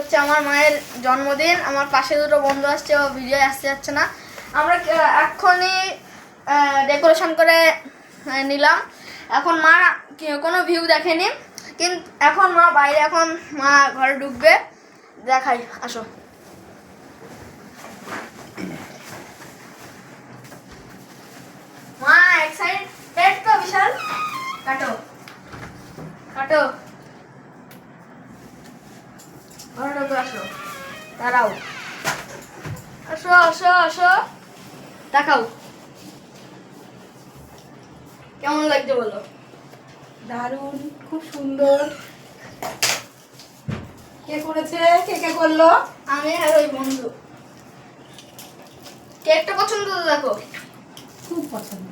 হচ্ছে আমার মায়ের জন্মদিন। আমার পাশে দুটো বন্ধু আসছে, ও ভিডিও আসতে যাচ্ছে না। আমরা এক্ষুনি ডেকোরেশন করে নিলাম। এখন মা কোনো ভিউ দেখেনি, কিন্তু এখন মা বাইরে, এখন মা ঘরে ঢুকবে। দেখাই, আসো। মা এক্সাইটেড তো বিশাল? কাটো কাটো, ঘরে ঢুকে আসো, দাঁড়াও, আসো আসো আসো, দেখাও কেমন লাগছে বলো। দারুণ, খুব সুন্দর। কে করেছে? কে করলো? আমি আর ওই বন্ধু। কেকটা পছন্দ তো? দেখো, খুব পছন্দ।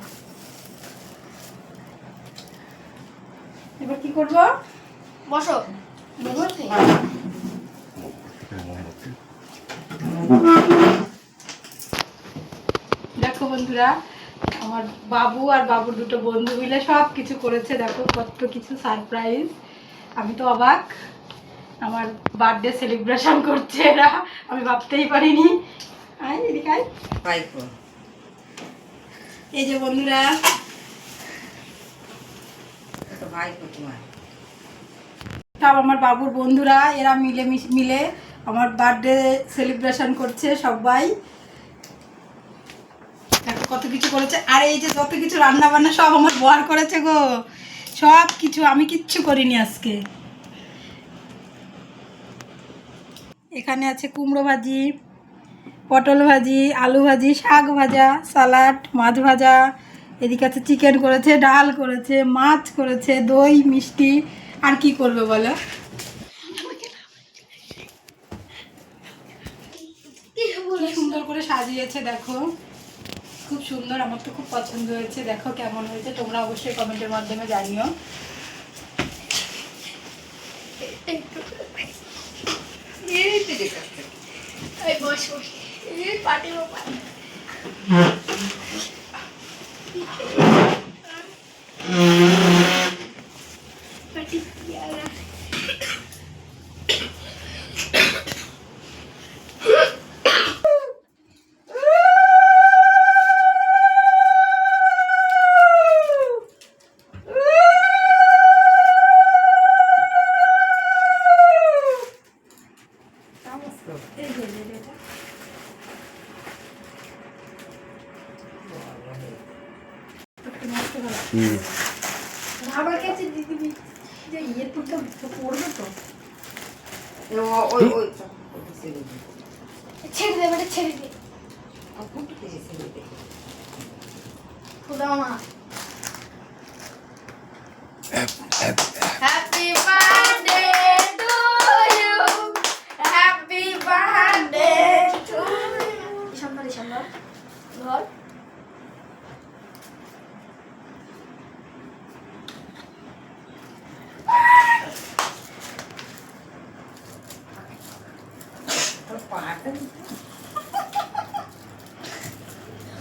এবার কি করব? বসো। দেখো বন্ধুরা, আমার বাবু আর বাবুর দুটো বন্ধু মিলে সব কিছু করেছে। দেখো কত কিছু সারপ্রাইজ, আমি তো অবাক। আমার বার্থডে সেলিব্রেশন করছে এরা, আমি ভাবতেই পারিনি। আয় এদিকে আয়। এই যে বন্ধুরা, সব আমার বাবুর বন্ধুরা, এরা মিলে আমার বার্থডে সেলিব্রেশন করছে সবাই। দেখো কত কিছু করেছে। আর এই যে যত কিছু রান্না বান্না সব আমার বর করেছে গো, সব কিছু, আমি কিচ্ছু করিনি আজকে। এখানে আছে কুমড়ো ভাজি, পটল ভাজি, আলু ভাজি, শাক ভাজা, সালাড, মাছ ভাজা। এদিকে আছে চিকেন করেছে, ডাল করেছে, মাছ করেছে, দই, মিষ্টি। আর কি করবে বলো? কি সুন্দর করে সাজিয়েছে দেখো, খুব সুন্দর। আমার তো খুব পছন্দ হয়েছে। দেখো কেমন হয়েছে, তোমরা অবশ্যই কমেন্টের মাধ্যমে জানিও। ভাবার কাছে দিদি যে ইয়েরপুরটা পড়বে তো। ছেড়ে দে, বেটা ছেড়ে দে। খুদা মা, happy birthday to you, happy birthday to you. সামনে সামনে ধর।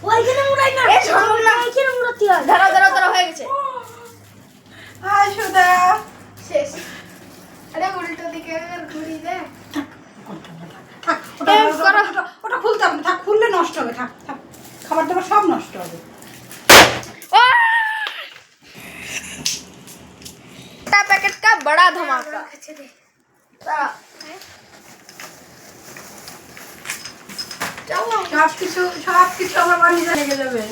ওইখানে মুড়াই না, এই সামনে না, এইখানে মুড়াতে হয়। ধরো ধরো ধরো, হয়ে গেছে। হাই সুদা, শেষ। আরে উল্টো দিকে ঘুরি দে। ওটা খুলতে হবে না, থাক, খুললে নষ্ট হবে। থাক থাক, খাবার দাবার সব নষ্ট হবে। पैकेट का बड़ा धमाका। সব কিছু আমার বাড়ি লেগে যাবে।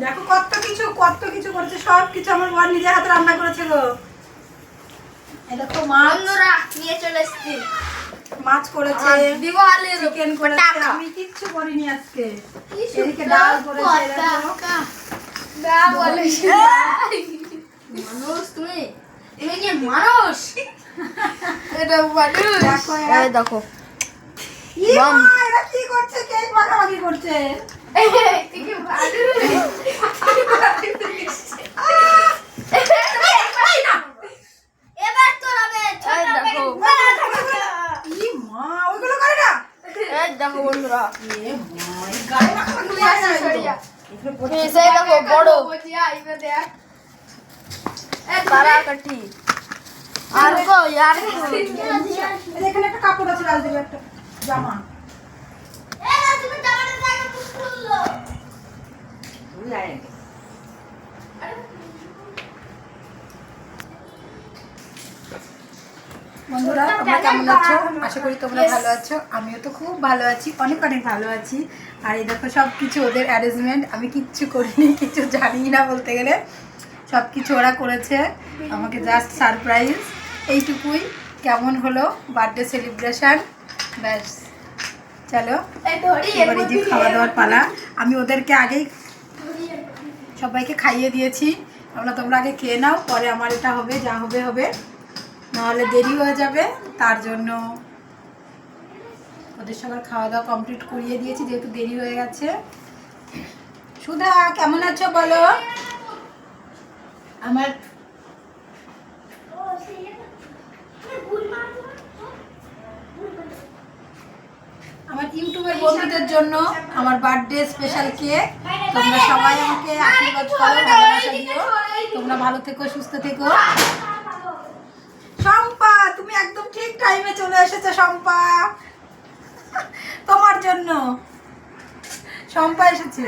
দেখো কত কিছু করছে, সব কিছু আমার বাড়ি নিজের হাতে রান্না করেছে গো। এই দেখো মাছ, বন্ধুরা নিয়ে চলে এসেছি। মাছ করেছে, দিওয়ালির চিকেন করেছে, আমি কিচ্ছু করিনি আজকে। এদিকে ডাল করেছে, দেখো। মানুষ তুমি, তুমি কি মানুষ? এটা মানুষ। এই দেখো এরা কি করছে, কেক ভাগাভাগি করছে। তুই কি মানুষ? এবার তোর হবে ছোট দেখো। ই মা, ওইগুলো করে না। এই দেখো বন্ধুরা, এ মা, এই গায়ে মাখামাখি হয় না এগুলো। সেই দেখো বড় কারাকাঠি। আর কই আর এই যে এখানে একটা কাপড় আছে, লাল দিবে একটা জামা। বন্ধুরা তোমরা কেমন আছো? আশা করি তোমরা ভালো আছো। আমিও তো খুব ভালো আছি, অনেক অনেক ভালো আছি। আর এই দেখো সব কিছু ওদের অ্যারেঞ্জমেন্ট, আমি কিচ্ছু করিনি, কিছু জানি না বলতে গেলে। সব কিছু ওরা করেছে, আমাকে জাস্ট সারপ্রাইজ। এইটুকুই। কেমন হলো বার্থডে সেলিব্রেশন? ব্যাস, চলো এবার এই যে খাওয়া দাওয়ার পালা। আমি ওদেরকে আগেই সবাইকে খাইয়ে দিয়েছি। তোমরা আগে খেয়ে নাও, পরে আমার এটা হবে, যা হবে হবে, নাহলে দেরি হয়ে যাবে। তার জন্য ওদের সবার খাওয়া দাওয়া কমপ্লিট করিয়ে দিয়েছি, যেহেতু দেরি হয়ে গেছে। সুধা কেমন আছো বলো? আমার ইউটিউবের বন্ধুদের জন্য আমার বার্থডে স্পেশাল কেক। তোমরা সবাই আমাকে আশীর্বাদ করো, ভালোবাসা দিও। তোমরা ভালো থেকো, সুস্থ থেকো। শম্পা, তুমি একদম ঠিক টাইমে চলে এসেছো। শম্পা, তোমার জন্য শম্পা এসেছে।